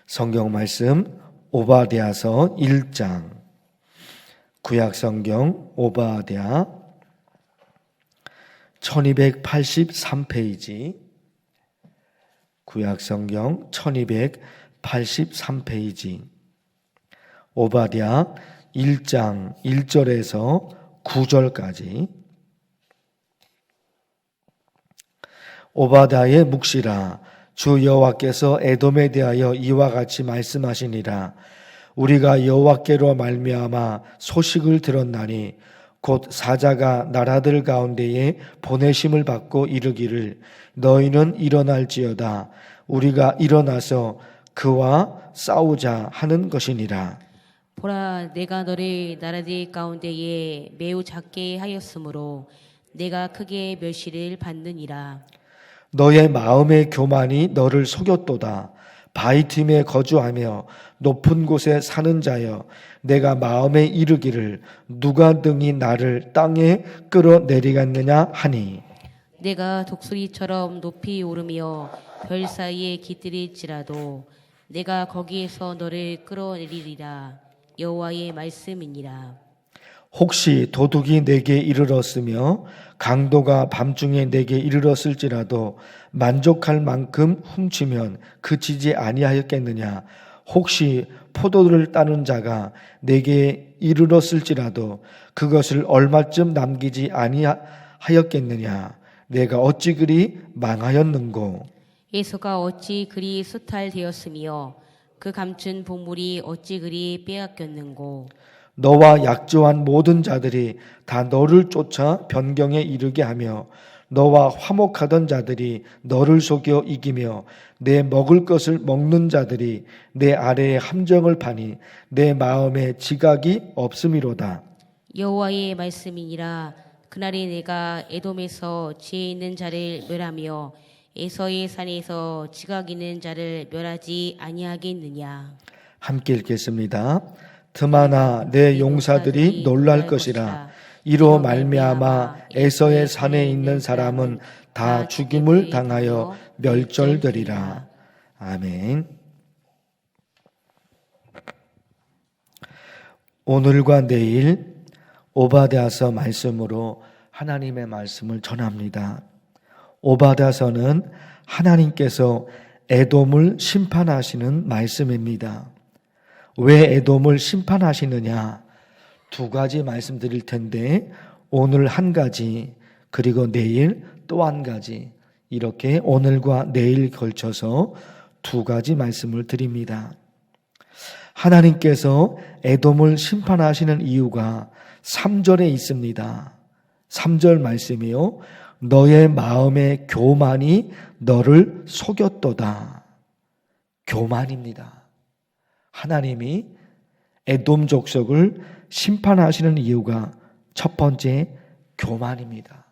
성경 말씀 오바댜서 1장, 구약 성경 오바댜 1283페이지, 구약 성경 1283페이지, 오바댜 1장 1절에서 9절까지. 오바댜의 묵시라. 주 여호와께서 에돔에 대하여 이와 같이 말씀하시니라. 우리가 여호와께로 말미암아 소식을 들었나니 곧 사자가 나라들 가운데에 보내심을 받고 이르기를 너희는 일어날지어다. 우리가 일어나서 그와 싸우자 하는 것이니라. 보라, 내가 너를 나라들 가운데에 매우 작게 하였으므로 내가 크게 멸시를 받느니라. 너의 마음의 교만이 너를 속였도다. 바위 틈에 거주하며 높은 곳에 사는 자여, 내가 마음에 이르기를 누가 능히 나를 땅에 끌어내리겠느냐 하니, 내가 독수리처럼 높이 오르며 별 사이에 깃들일지라도 내가 거기에서 너를 끌어내리리라. 여호와의 말씀이니라. 혹시 도둑이 내게 이르렀으며 강도가 밤중에 내게 이르렀을지라도 만족할 만큼 훔치면 그치지 아니하였겠느냐. 혹시 포도를 따는 자가 내게 이르렀을지라도 그것을 얼마쯤 남기지 아니하였겠느냐. 내가 어찌 그리 망하였는고. 예수가 어찌 그리 수탈되었으며 그 감춘 보물이 어찌 그리 빼앗겼는고. 너와 약조한 모든 자들이 다 너를 쫓아 변경에 이르게 하며 너와 화목하던 자들이 너를 속여 이기며 내 먹을 것을 먹는 자들이 내 아래에 함정을 파니 내 마음에 지각이 없음이로다. 여호와의 말씀이니라. 그날에 내가 에돔에서 지혜 있는 자를 멸하며 에서의 산에서 지각 있는 자를 멸하지 아니하겠느냐. 함께 읽겠습니다. 틈하나 내 용사들이 놀랄 것이라. 이로 말미암아 에서의 산에 있는 사람은 다 죽임을 당하여 멸절되리라. 아멘. 오늘과 내일 오바댜서 말씀으로 하나님의 말씀을 전합니다. 오바댜서는 하나님께서 에돔을 심판하시는 말씀입니다. 왜 에돔을 심판하시느냐? 두 가지 말씀드릴 텐데 오늘 한 가지, 그리고 내일 또 한 가지, 이렇게 오늘과 내일 걸쳐서 두 가지 말씀을 드립니다. 하나님께서 에돔을 심판하시는 이유가 3절에 있습니다. 3절 말씀이요. 너의 마음의 교만이 너를 속였도다. 교만입니다. 하나님이 에돔 족속을 심판하시는 이유가 첫 번째 교만입니다.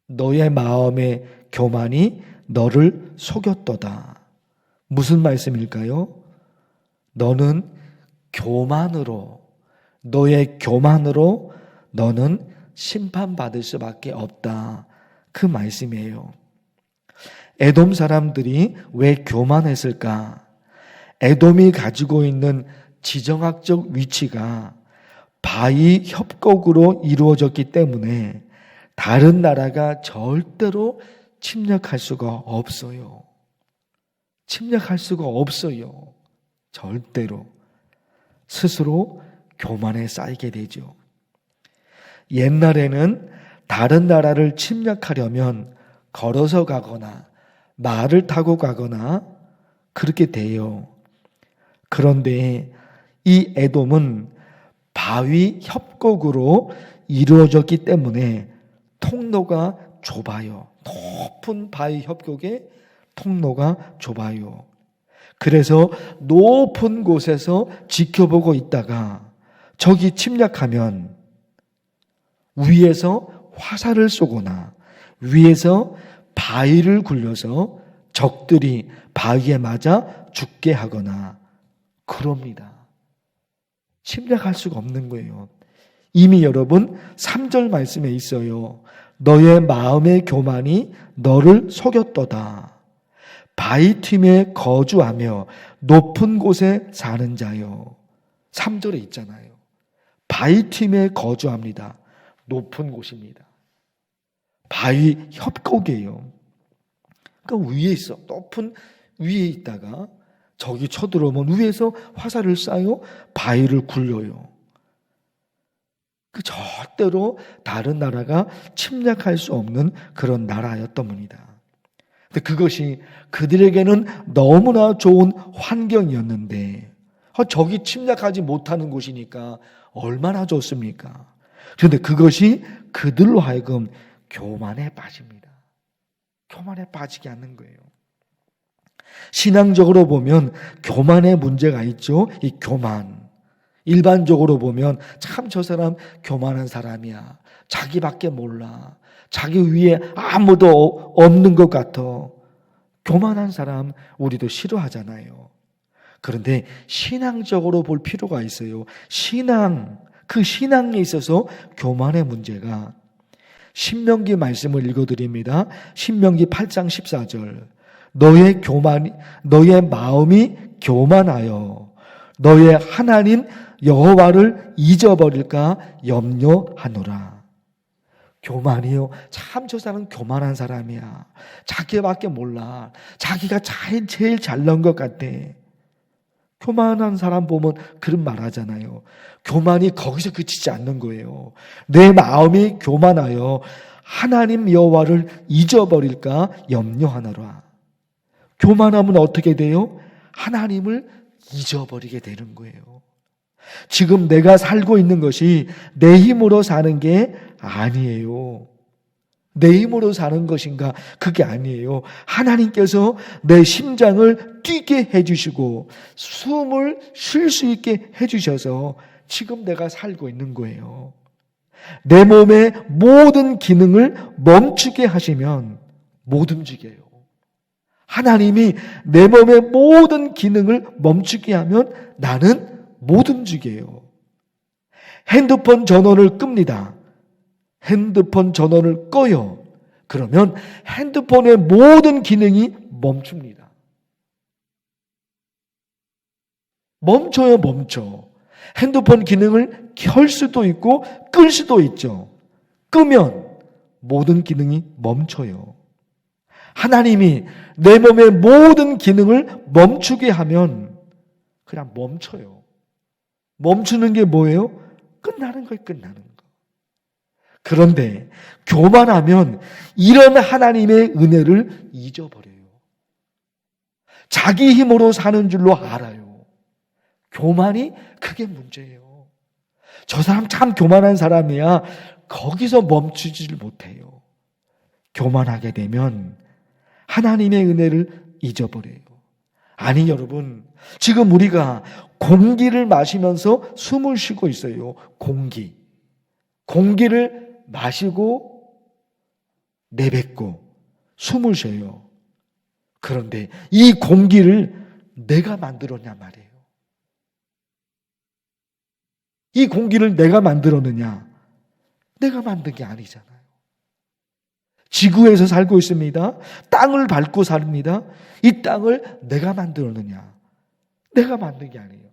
너의 마음의 교만이 너를 속였도다. 무슨 말씀일까요? 너는 교만으로, 너의 교만으로 너는 심판받을 수밖에 없다. 그 말씀이에요. 에돔 사람들이 왜 교만했을까? 에돔이 가지고 있는 지정학적 위치가 바위 협곡으로 이루어졌기 때문에 다른 나라가 절대로 침략할 수가 없어요. 침략할 수가 없어요. 절대로. 스스로 교만에 쌓이게 되죠. 옛날에는 다른 나라를 침략하려면 걸어서 가거나 말을 타고 가거나 그렇게 돼요. 그런데 이 에돔은 바위 협곡으로 이루어졌기 때문에 통로가 좁아요. 높은 바위 협곡에 통로가 좁아요. 그래서 높은 곳에서 지켜보고 있다가 적이 침략하면 위에서 화살을 쏘거나 위에서 바위를 굴려서 적들이 바위에 맞아 죽게 하거나 그럽니다. 침략할 수가 없는 거예요. 이미 여러분 3절 말씀에 있어요. 너의 마음의 교만이 너를 속였도다. 바위 틈에 거주하며 높은 곳에 사는 자여. 3절에 있잖아요. 바위틈에 거주합니다. 높은 곳입니다. 바위 협곡이에요. 그러니까 위에 있어. 높은 위에 있다가 적이 쳐들어오면 위에서 화살을 쏴요. 바위를 굴려요. 그 절대로 다른 나라가 침략할 수 없는 그런 나라였던 겁니다. 근데 그것이 그들에게는 너무나 좋은 환경이었는데 적이 침략하지 못하는 곳이니까 얼마나 좋습니까? 그런데 그것이 그들로 하여금 교만에 빠집니다. 교만에 빠지게 하는 거예요. 신앙적으로 보면 교만의 문제가 있죠. 이 교만. 일반적으로 보면 참 저 사람 교만한 사람이야. 자기밖에 몰라. 자기 위에 아무도 없는 것 같아. 교만한 사람 우리도 싫어하잖아요. 그런데 신앙적으로 볼 필요가 있어요. 그 신앙에 있어서 교만의 문제가 신명기 말씀을 읽어드립니다. 신명기 8장 14절. 너의 마음이 교만하여 너의 하나님 여호와를 잊어버릴까 염려하노라. 교만이요. 참 저 사람은 교만한 사람이야. 자기밖에 몰라. 자기가 제일 잘난 것 같아. 교만한 사람 보면 그런 말 하잖아요. 교만이 거기서 그치지 않는 거예요. 내 마음이 교만하여 하나님 여호와를 잊어버릴까 염려하노라. 교만하면 어떻게 돼요? 하나님을 잊어버리게 되는 거예요. 지금 내가 살고 있는 것이 내 힘으로 사는 게 아니에요. 내 힘으로 사는 것인가? 그게 아니에요. 하나님께서 내 심장을 뛰게 해주시고 숨을 쉴 수 있게 해주셔서 지금 내가 살고 있는 거예요. 내 몸의 모든 기능을 멈추게 하시면 못 움직여요. 하나님이 내 몸의 모든 기능을 멈추게 하면 나는 못 움직여요. 핸드폰 전원을 끕니다. 핸드폰 전원을 꺼요. 그러면 핸드폰의 모든 기능이 멈춥니다. 멈춰. 핸드폰 기능을 켤 수도 있고 끌 수도 있죠. 끄면 모든 기능이 멈춰요. 하나님이 내 몸의 모든 기능을 멈추게 하면 그냥 멈춰요. 멈추는 게 뭐예요? 끝나는 거예요. 끝나는 거. 그런데 교만하면 이런 하나님의 은혜를 잊어버려요. 자기 힘으로 사는 줄로 알아요. 교만이 그게 문제예요. 저 사람 참 교만한 사람이야. 거기서 멈추지를 못해요. 교만하게 되면 하나님의 은혜를 잊어버려요. 아니 여러분, 지금 우리가 공기를 마시면서 숨을 쉬고 있어요. 공기를 마시고 내뱉고 숨을 쉬어요. 그런데 이 공기를 내가 만들었냐 말이에요. 이 공기를 내가 만들었느냐? 내가 만든 게 아니잖아요. 지구에서 살고 있습니다. 땅을 밟고 삽니다. 이 땅을 내가 만들었느냐? 내가 만든 게 아니에요.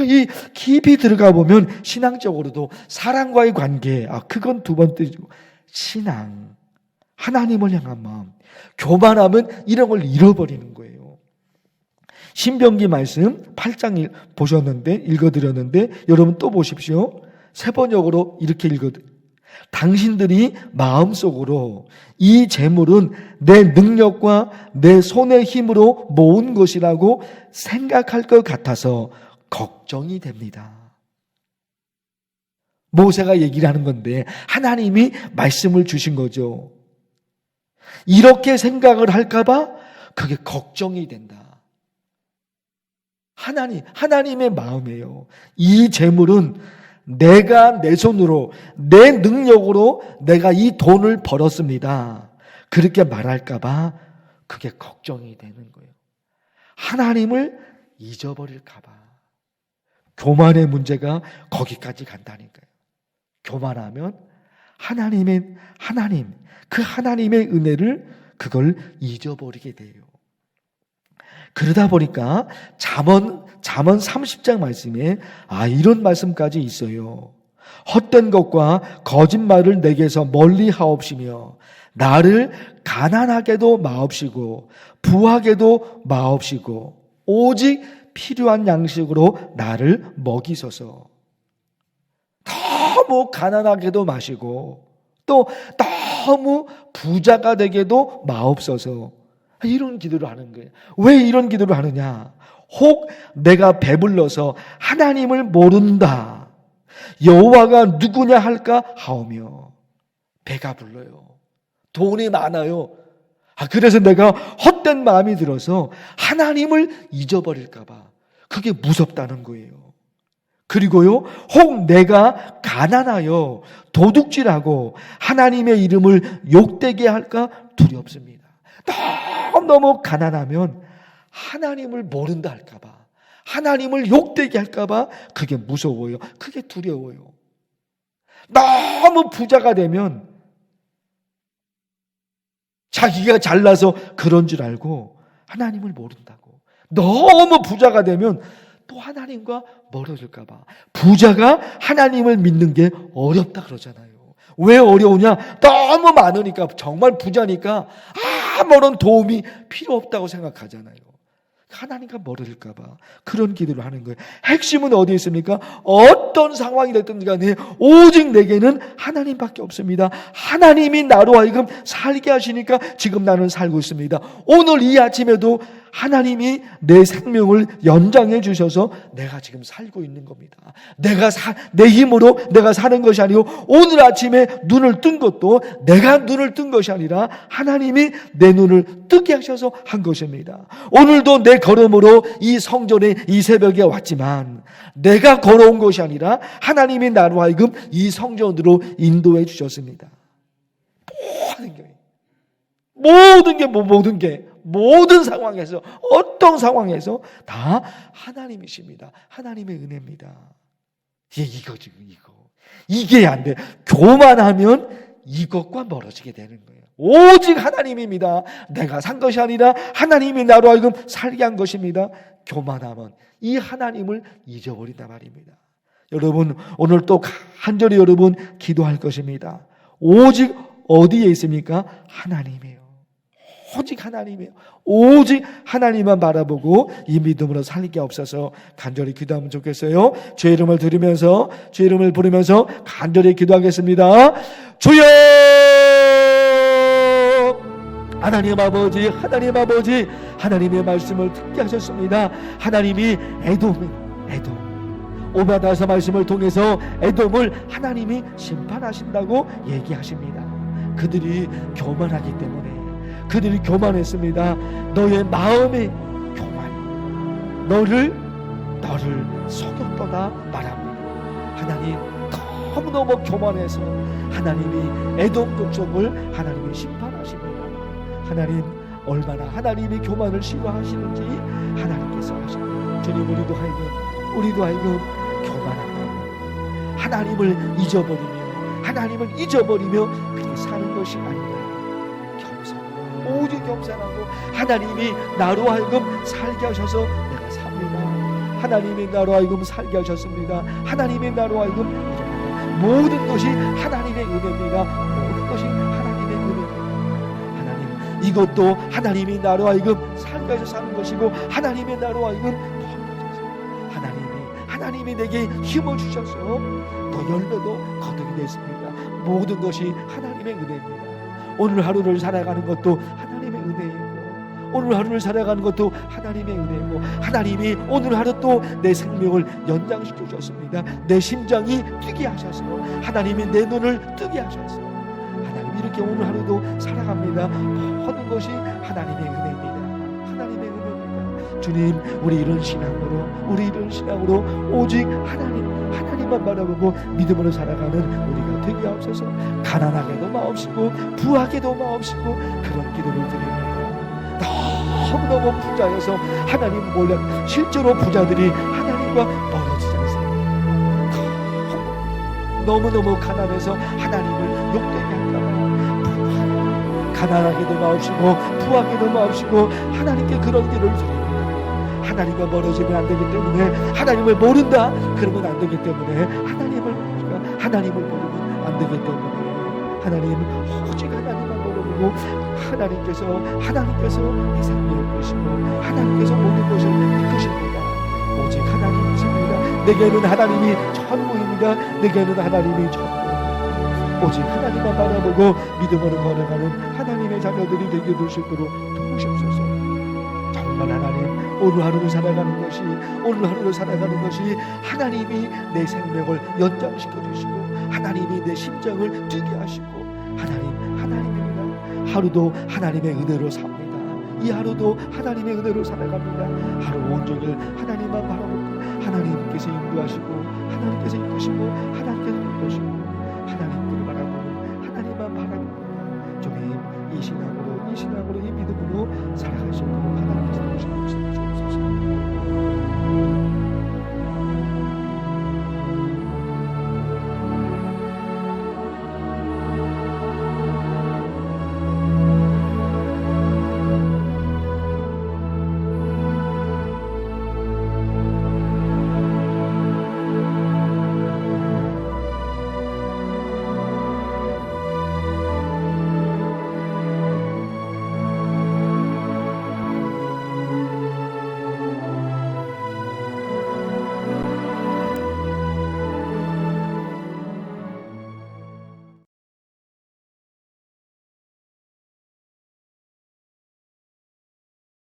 이 깊이 들어가 보면 신앙적으로도 사랑과의 관계, 그건 두 번째고 신앙, 하나님을 향한 마음, 교만하면 이런 걸 잃어버리는 거예요. 신명기 말씀 8장 읽어드렸는데 여러분 또 보십시오. 세 번역으로 이렇게 당신들이 마음속으로 이 재물은 내 능력과 내 손의 힘으로 모은 것이라고 생각할 것 같아서 걱정이 됩니다. 모세가 얘기를 하는 건데 하나님이 말씀을 주신 거죠. 이렇게 생각을 할까봐 그게 걱정이 된다. 하나님의 마음이에요. 이 재물은 내가 내 손으로, 내 능력으로 내가 이 돈을 벌었습니다. 그렇게 말할까봐 그게 걱정이 되는 거예요. 하나님을 잊어버릴까봐. 교만의 문제가 거기까지 간다니까요. 교만하면 그 하나님의 은혜를 그걸 잊어버리게 돼요. 그러다 보니까 잠언 30장 말씀에 이런 말씀까지 있어요. 헛된 것과 거짓말을 내게서 멀리 하옵시며 나를 가난하게도 마옵시고 부하게도 마옵시고 오직 필요한 양식으로 나를 먹이소서. 너무 가난하게도 마시고 또 너무 부자가 되게도 마옵소서. 이런 기도를 하는 거예요. 왜 이런 기도를 하느냐? 혹 내가 배불러서 하나님을 모른다. 여호와가 누구냐 할까 하오며 배가 불러요. 돈이 많아요. 그래서 내가 헛된 마음이 들어서 하나님을 잊어버릴까 봐 그게 무섭다는 거예요. 그리고요, 혹 내가 가난하여 도둑질하고 하나님의 이름을 욕되게 할까 두렵습니다. 너무 가난하면 하나님을 모른다 할까 봐, 하나님을 욕되게 할까 봐 그게 무서워요. 그게 두려워요. 너무 부자가 되면 자기가 잘나서 그런 줄 알고 하나님을 모른다고. 너무 부자가 되면 또 하나님과 멀어질까 봐. 부자가 하나님을 믿는 게 어렵다 그러잖아요. 왜 어려우냐? 너무 많으니까, 정말 부자니까 아무런 도움이 필요 없다고 생각하잖아요. 하나님과 멀어질까 봐 그런 기도를 하는 거예요. 핵심은 어디에 있습니까? 어떤 상황이 됐든지 간에 오직 내게는 하나님밖에 없습니다. 하나님이 나로 하여금 살게 하시니까 지금 나는 살고 있습니다. 오늘 이 아침에도 하나님이 내 생명을 연장해 주셔서 내가 지금 살고 있는 겁니다. 내 힘으로 내가 사는 것이 아니고 오늘 아침에 눈을 뜬 것도 내가 눈을 뜬 것이 아니라 하나님이 내 눈을 뜨게 하셔서 한 것입니다. 오늘도 내 걸음으로 이 성전에 이 새벽에 왔지만 내가 걸어온 것이 아니라 하나님이 나로 하여금 이 성전으로 인도해 주셨습니다. 모든 상황에서, 어떤 상황에서 다 하나님이십니다. 하나님의 은혜입니다. 이거 지금 이게 안 돼. 교만하면 이것과 멀어지게 되는 거예요. 오직 하나님입니다. 내가 산 것이 아니라 하나님이 나로 하여금 살게 한 것입니다. 교만하면 이 하나님을 잊어버린단 말입니다. 여러분, 오늘 또 간절히 여러분 기도할 것입니다. 오직 어디에 있습니까? 하나님이에요. 오직 하나님이에요. 오직 하나님만 바라보고 이 믿음으로 살게 없어서 간절히 기도하면 좋겠어요. 주의 이름을 들으면서, 주의 이름을 부르면서 간절히 기도하겠습니다. 주여! 하나님 아버지, 하나님의 말씀을 듣게 하셨습니다. 하나님이 에돔 오바다서 말씀을 통해서 에돔을 하나님이 심판하신다고 얘기하십니다. 그들이 교만하기 때문에, 그들이 교만했습니다. 너의 마음의 교만, 너를 속였도다 말합니다. 하나님, 너무너무 교만해서 하나님이 에돔 족속을 하나님이 심판하십니다. 하나님, 얼마나 하나님이 교만을 싫어하시는지 하나님께서 하십니다. 주님, 우리도 하여금 교만하고 하나님을 잊어버리며 그렇게 사는 것이 아니라 오직 겸손하고 하나님이 나로 하여금 살게 하셔서 내가 삽니다. 하나님이 나로 하여금 살게 하셨습니다. 하나님이 나로 하여금 모든 것이 하나님의 은혜입니다. 모든 것이 하나님의 은혜입니다. 하나님, 이것도 하나님이 나로 하여금 살게 하셔서 사는 것이고 하나님이 나로 하여금 하나님이 내게 힘을 주셨어요. 또 열매도 거두게 됐습니다. 모든 것이 하나님의 은혜입니다. 오늘 하루를 살아가는 것도 하나님의 은혜이고, 오늘 하루를 살아가는 것도 하나님의 은혜이고, 하나님이 오늘 하루 또 내 생명을 연장시켜 주셨습니다. 내 심장이 뛰게 하셔서 하나님이 내 눈을 뜨게 하셔서 하나님 이렇게 오늘 하루도 살아갑니다. 모든 것이 하나님의 은혜입니다. 하나님의 은혜입니다. 주님, 우리 이런 신앙으로 오직 하나님만 바라보고 믿음으로 살아가는 우리가 되게 하옵소서. 가난하게도 마옵시고 부하게도 마옵시고 그런 기도를 드립니다. 너무너무 부자여서 하나님 몰래 실제로 부자들이 하나님과 멀어지지 않습니다. 너무너무 가난해서 하나님을 욕되게 할까봐 가난하게도 마옵시고 부하게도 마옵시고 하나님께 그런 기도를 드립니다. 하나님과 멀어지면 안 되기 때문에, 하나님을 모른다 그러면 안 되기 때문에, 하나님을 모르면 안 되기 때문에, 하나님 오직 하나님만 모르고 하나님께서 내 삶을 이끄시고 하나님께서 모든 것을 이끄십니다. 오직 하나님이십니다. 내게는 하나님이 전부입니다. 내게는 하나님이 전부입니다. 오직 하나님만 바라보고 믿음으로 걸어가는 하나님의 자녀들이 되게 되시도록 도우십소서. 정말 하나님, 오늘 하루를 살아가는 것이 하나님이 내 생명을 연장시켜 주시고 하나님이 내 심장을 뛰게 하시고 하나님입니다. 하루도 하나님의 은혜로 삽니다. 이 하루도 하나님의 은혜로 살아갑니다. 하루 온종일 하나님만 바라보고 하나님께서 인도하시고 하나님께서 이끄시고 하나님께를 바라보고 하나님만 바라보고 주님 이 신앙으로 이 믿음으로 살아가시고